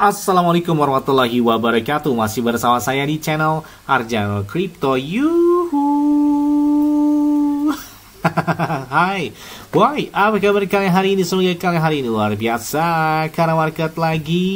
Assalamualaikum warahmatullahi wabarakatuh. Masih bersama saya di channel Arjano Crypto. Yuhu. Hai, boy, apa kabar kalian hari ini? Semoga kalian hari ini luar biasa karena market lagi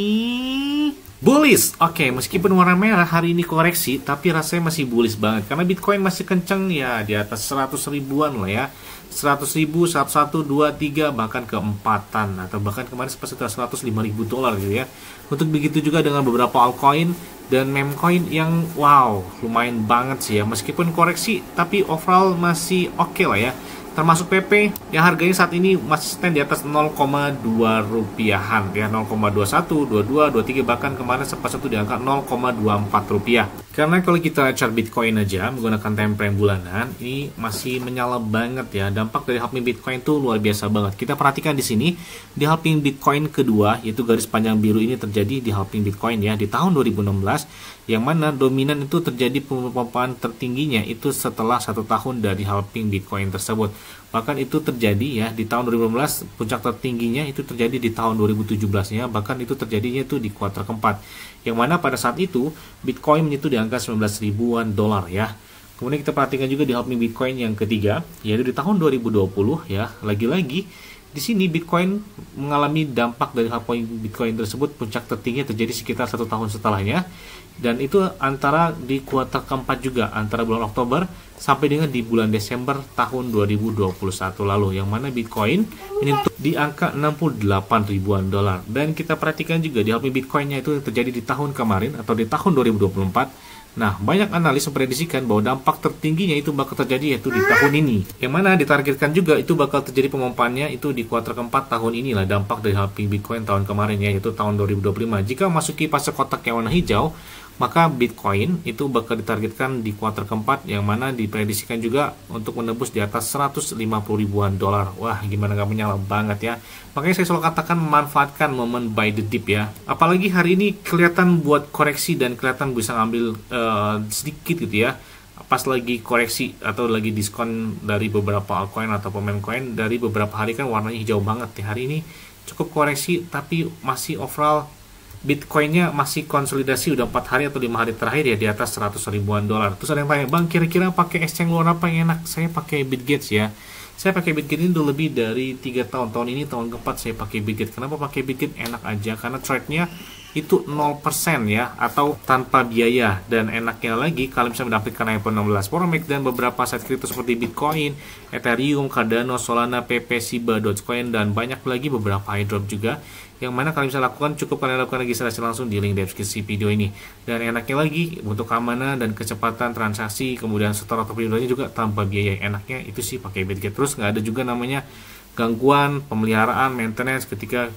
bullish. Oke, meskipun warna merah hari ini koreksi, tapi rasanya masih bullish banget karena Bitcoin masih kenceng ya di atas 100 ribuan lah ya. 100 ribu, 11, 2, 3, bahkan keempatan atau bahkan kemarin sempat sekitar 105 ribu dolar gitu ya. Untuk begitu juga dengan beberapa altcoin dan meme coin yang wow, lumayan banget sih ya. Meskipun koreksi, tapi overall masih oke lah ya. Termasuk PP yang harganya saat ini masih stand di atas 0,2 rupiahan ya, 0,21, 22, 23, bahkan kemarin sempat satu di angka 0,24 rupiah. Karena kalau kita chart Bitcoin aja menggunakan time frame bulanan, ini masih menyala banget ya. Dampak dari halving Bitcoin itu luar biasa banget. Kita perhatikan di sini di halving Bitcoin kedua, yaitu garis panjang biru ini terjadi di halving Bitcoin ya di tahun 2016, yang mana dominan itu terjadi pemompaan tertingginya itu setelah 1 tahun dari halving Bitcoin tersebut. Bahkan itu terjadi ya di tahun 2015, puncak tertingginya itu terjadi di tahun 2017 ya, bahkan itu terjadinya itu di kuartal keempat, yang mana pada saat itu Bitcoin itu di angka 19 ribuan dolar ya. Kemudian kita perhatikan juga di halving Bitcoin yang ketiga, yaitu di tahun 2020 ya, lagi-lagi di sini Bitcoin mengalami dampak dari halving Bitcoin tersebut. Puncak tertinggi terjadi sekitar 1 tahun setelahnya, dan itu antara di kuartal keempat juga, antara bulan Oktober sampai dengan di bulan Desember tahun 2021 lalu, yang mana Bitcoin menyentuh di angka 68 ribuan dolar. Dan kita perhatikan juga di halving Bitcoinnya itu terjadi di tahun kemarin atau di tahun 2024. Nah, banyak analis memprediksikan bahwa dampak tertingginya itu bakal terjadi yaitu di tahun ini, yang mana ditargetkan juga itu bakal terjadi pemompaannya itu di kuartal keempat tahun inilah, dampak dari halving Bitcoin tahun kemarin ya, yaitu tahun 2025. Jika memasuki fase kotak yang warna hijau, maka Bitcoin itu bakal ditargetkan di kuartal keempat, yang mana diprediksikan juga untuk menembus di atas 150 ribuan dolar. Wah, gimana gak menyala banget ya. Makanya saya selalu katakan memanfaatkan momen buy the dip ya. Apalagi hari ini kelihatan buat koreksi dan kelihatan bisa ngambil sedikit gitu ya, pas lagi koreksi atau lagi diskon dari beberapa altcoin atau meme coin. Dari beberapa hari kan warnanya hijau banget ya. Hari ini cukup koreksi, tapi masih overall Bitcoinnya masih konsolidasi udah 4 hari atau 5 hari terakhir ya di atas 100 ribuan dolar. Terus ada yang tanya, bang, kira-kira pakai exchange luar apa yang enak? Saya pakai Bitget ya. Saya pakai Bitget ini udah lebih dari 3 tahun. Tahun ini tahun keempat saya pakai Bitget. Kenapa pakai Bitget? Enak aja karena trade-nya itu 0% ya, atau tanpa biaya. Dan enaknya lagi kalian bisa mendapatkan iPhone 16 Pro Max dan beberapa aset kripto seperti Bitcoin, Ethereum, Cardano, Solana, PP, Shiba, Dogecoin, dan banyak lagi beberapa airdrop juga, yang mana kalian bisa lakukan. Cukup kalian lakukan registrasi langsung di link deskripsi video ini. Dan enaknya lagi untuk keamanan dan kecepatan transaksi, kemudian setor atau penjualannya juga tanpa biaya. Enaknya itu sih pakai Bitget. Terus nggak ada juga namanya gangguan pemeliharaan, maintenance ketika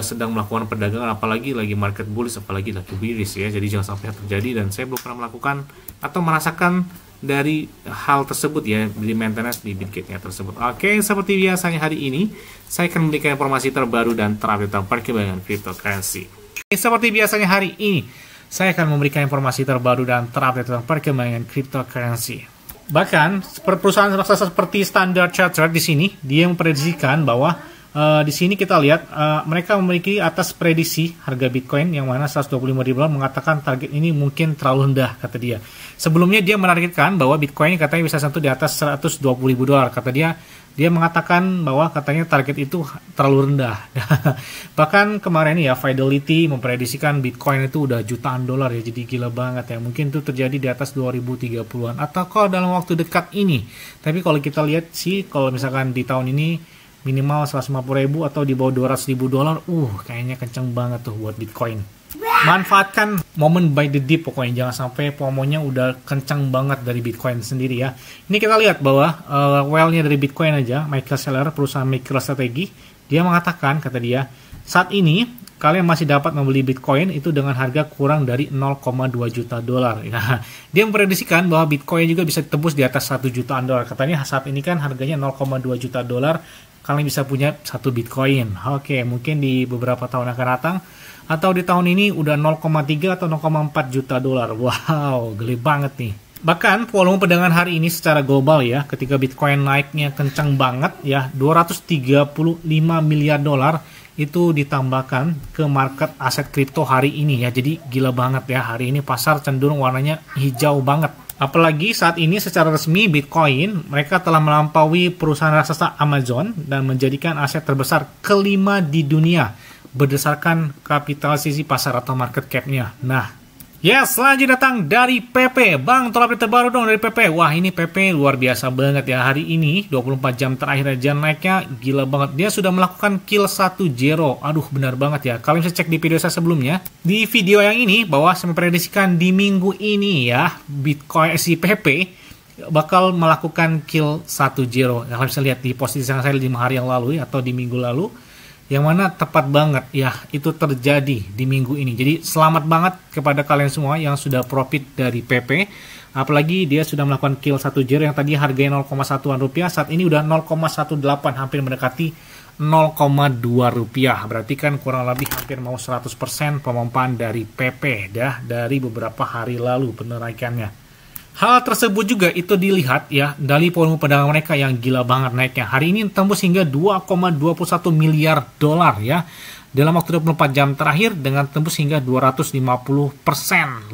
sedang melakukan perdagangan, apalagi lagi market bullish, apalagi lagi bearish ya. Jadi jangan sampai terjadi, dan saya belum pernah melakukan atau merasakan dari hal tersebut ya, di maintenance di Bitgetnya tersebut. Oke, seperti biasanya hari ini saya akan memberikan informasi terbaru dan terupdate tentang perkembangan cryptocurrency. Seperti biasanya hari ini saya akan memberikan informasi terbaru dan terupdate tentang perkembangan cryptocurrency. Bahkan perusahaan raksasa seperti Standard Chartered di sini dia memprediksikan bahwa di sini kita lihat mereka memiliki atas prediksi harga Bitcoin, yang mana 125 ribu dolar, mengatakan target ini mungkin terlalu rendah kata dia. Sebelumnya dia menargetkan bahwa Bitcoin katanya bisa sentuh di atas 120 ribu dolar kata dia. Dia mengatakan bahwa katanya target itu terlalu rendah. Bahkan kemarin ya Fidelity memprediksikan Bitcoin itu udah jutaan dolar ya, jadi gila banget ya. Mungkin itu terjadi di atas 2030-an atau kalau dalam waktu dekat ini. Tapi kalau kita lihat sih, kalau misalkan di tahun ini minimal 150 ribu atau di bawah 200 ribu dolar, kayaknya kenceng banget tuh buat Bitcoin. Manfaatkan momen buy the dip pokoknya, jangan sampai pomonya udah kenceng banget dari Bitcoin sendiri ya. Ini kita lihat bahwa well-nya dari Bitcoin aja, Michael Saylor, perusahaan MicroStrategy, dia mengatakan, kata dia, saat ini kalian masih dapat membeli Bitcoin itu dengan harga kurang dari 0,2 juta dolar. Ya, dia memprediksikan bahwa Bitcoin juga bisa tembus di atas 1 jutaan dolar. Katanya saat ini kan harganya 0,2 juta dolar, kalian bisa punya 1 Bitcoin. Oke, mungkin di beberapa tahun akan datang, atau di tahun ini udah 0,3 atau 0,4 juta dolar. Wow, gede banget nih. Bahkan volume perdagangan hari ini secara global ya, ketika Bitcoin naiknya kencang banget ya, 235 miliar dolar, itu ditambahkan ke market aset kripto hari ini ya. Jadi gila banget ya, hari ini pasar cenderung warnanya hijau banget. Apalagi saat ini secara resmi Bitcoin mereka telah melampaui perusahaan raksasa Amazon dan menjadikan aset terbesar kelima di dunia berdasarkan kapitalisasi pasar atau market cap-nya. Nah, selanjutnya datang dari PP. Bang, tolong update terbaru dong dari PP. Wah, ini PP luar biasa banget ya. Hari ini 24 jam terakhir aja naiknya gila banget. Dia sudah melakukan kill 1 zero. Aduh, benar banget ya. Kalian bisa cek di video saya sebelumnya. Di video yang ini bahwa saya memprediksikan di minggu ini ya, Bitcoin si PP bakal melakukan kill 1 zero. Kalian bisa lihat di posisi saya 5 hari yang lalu ya, atau di minggu lalu. Yang mana tepat banget ya, itu terjadi di minggu ini. Jadi selamat banget kepada kalian semua yang sudah profit dari PP. Apalagi dia sudah melakukan kill 1 zero yang tadi harganya 0,1-an rupiah, saat ini udah 0,18, hampir mendekati 0,2 rupiah. Berarti kan kurang lebih hampir mau 100% pemompaan dari PP dah dari beberapa hari lalu penaikannya. Hal tersebut juga itu dilihat ya dari volume perdagangan mereka yang gila banget naiknya. Hari ini tembus hingga 2,21 miliar dolar ya. Dalam waktu 24 jam terakhir dengan tembus hingga 250%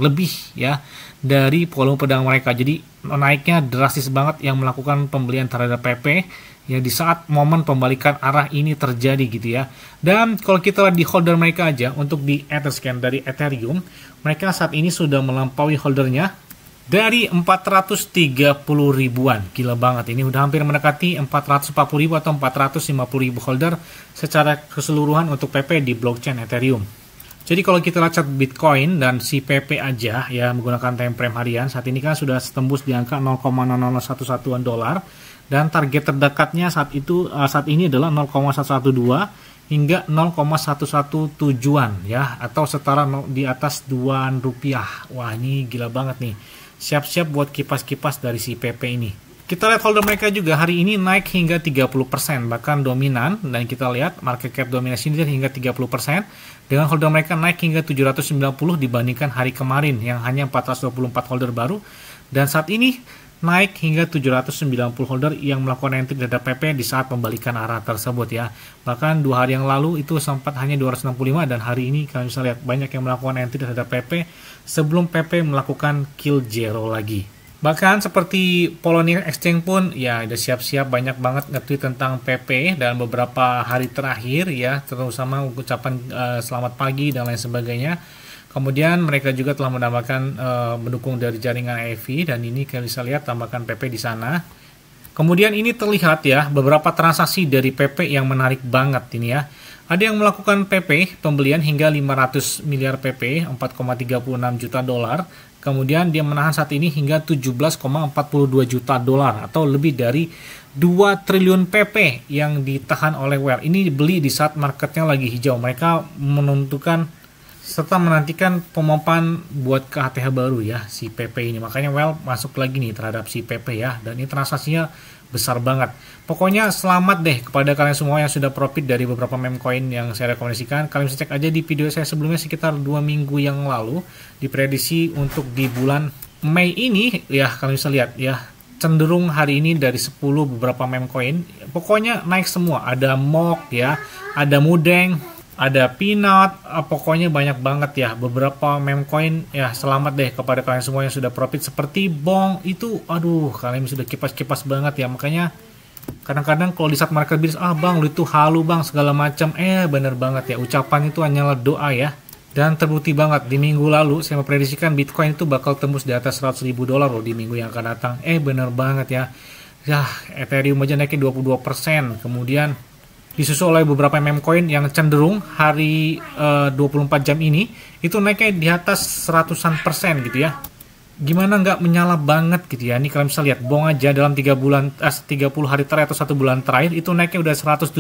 lebih ya dari volume perdagangan mereka. Jadi naiknya drastis banget yang melakukan pembelian terhadap PP ya di saat momen pembalikan arah ini terjadi gitu ya. Dan kalau kita lihat di holder mereka aja untuk di Etherscan dari Ethereum, mereka saat ini sudah melampaui holdernya dari 430 ribuan. Gila banget, ini udah hampir mendekati 440 ribu atau 450 ribu holder secara keseluruhan untuk PP di blockchain Ethereum. Jadi kalau kita lihat Bitcoin dan si PP aja ya menggunakan time frame harian, saat ini kan sudah tembus di angka 0,0011 dolar dan target terdekatnya saat ini adalah 0,112 hingga 0,117 ya, atau setara di atas 2 rupiah. Wah, ini gila banget nih. Siap-siap buat kipas-kipas dari si PP ini. Kita lihat holder mereka juga hari ini naik hingga 30%, bahkan dominan, dan kita lihat market cap dominasi ini hingga 30%, dengan holder mereka naik hingga 790 dibandingkan hari kemarin yang hanya 424 holder baru, dan saat ini naik hingga 790 holder yang melakukan entry terhadap PP di saat pembalikan arah tersebut ya. Bahkan 2 hari yang lalu itu sempat hanya 265, dan hari ini kalian bisa lihat banyak yang melakukan entry terhadap PP sebelum PP melakukan kill zero lagi. Bahkan seperti Poloniex Exchange pun ya udah siap-siap banyak banget nge-tweet tentang PP dan beberapa hari terakhir ya, terutama ucapan selamat pagi dan lain sebagainya. Kemudian mereka juga telah menambahkan mendukung dari jaringan AFI, dan ini kalian bisa lihat tambahkan PP di sana. Kemudian ini terlihat ya beberapa transaksi dari PP yang menarik banget ini ya. Ada yang melakukan PP pembelian hingga 500 miliar PP, 4,36 juta dolar. Kemudian dia menahan saat ini hingga 17,42 juta dolar atau lebih dari 2 triliun PP yang ditahan oleh Well. Ini dibeli di saat marketnya lagi hijau. Mereka menentukan serta menantikan pemompaan buat ke ATH baru ya si PP ini. Makanya Well masuk lagi nih terhadap si PP ya, dan ini transaksinya besar banget. Pokoknya selamat deh kepada kalian semua yang sudah profit dari beberapa meme coin yang saya rekomendasikan. Kalian bisa cek aja di video saya sebelumnya sekitar 2 minggu yang lalu, diprediksi untuk di bulan Mei ini ya. Kalian bisa lihat ya, cenderung hari ini dari 10 beberapa meme coin pokoknya naik semua. Ada Mock ya, ada Mudeng, ada Peanut, pokoknya banyak banget ya beberapa meme coin ya. Selamat deh kepada kalian semua yang sudah profit. Seperti Bong itu, aduh kalian sudah kipas-kipas banget ya. Makanya kadang-kadang kalau di saat market bias, bang lu itu halu bang segala macam, bener banget ya, ucapan itu hanyalah doa ya. Dan terbukti banget di minggu lalu saya memprediksikan Bitcoin itu bakal tembus di atas 100 ribu dolar loh di minggu yang akan datang. Bener banget ya. Ethereum aja naiknya 22%. Kemudian disusul oleh beberapa meme coin yang cenderung hari 24 jam ini itu naiknya di atas 100% gitu ya. Gimana nggak menyala banget gitu ya. Ini kalian bisa lihat Bong aja dalam 30 hari terakhir atau 1 bulan terakhir itu naiknya udah 107%.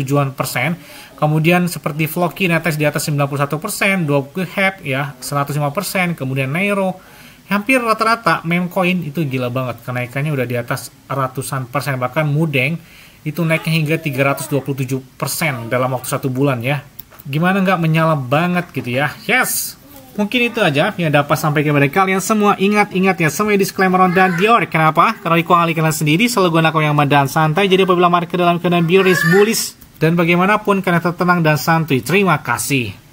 Kemudian seperti Floki netes di atas 91%, Dogehead ya 105%, kemudian Nairo hampir rata-rata meme coin itu gila banget kenaikannya udah di atas ratusan persen. Bahkan Mudeng itu naiknya hingga 327% dalam waktu 1 bulan ya. Gimana nggak menyala banget gitu ya. Yes, mungkin itu aja yang dapat sampai kepada kalian semua. Ingat ya, semua disclaimer on dan Dior. Kenapa? Karena ikuang kalian sendiri selalu gunakan yang aman dan santai. Jadi apabila market dalam keadaan bearish, bullish Dan bagaimanapun kalian tetap tenang dan santuy. Terima kasih.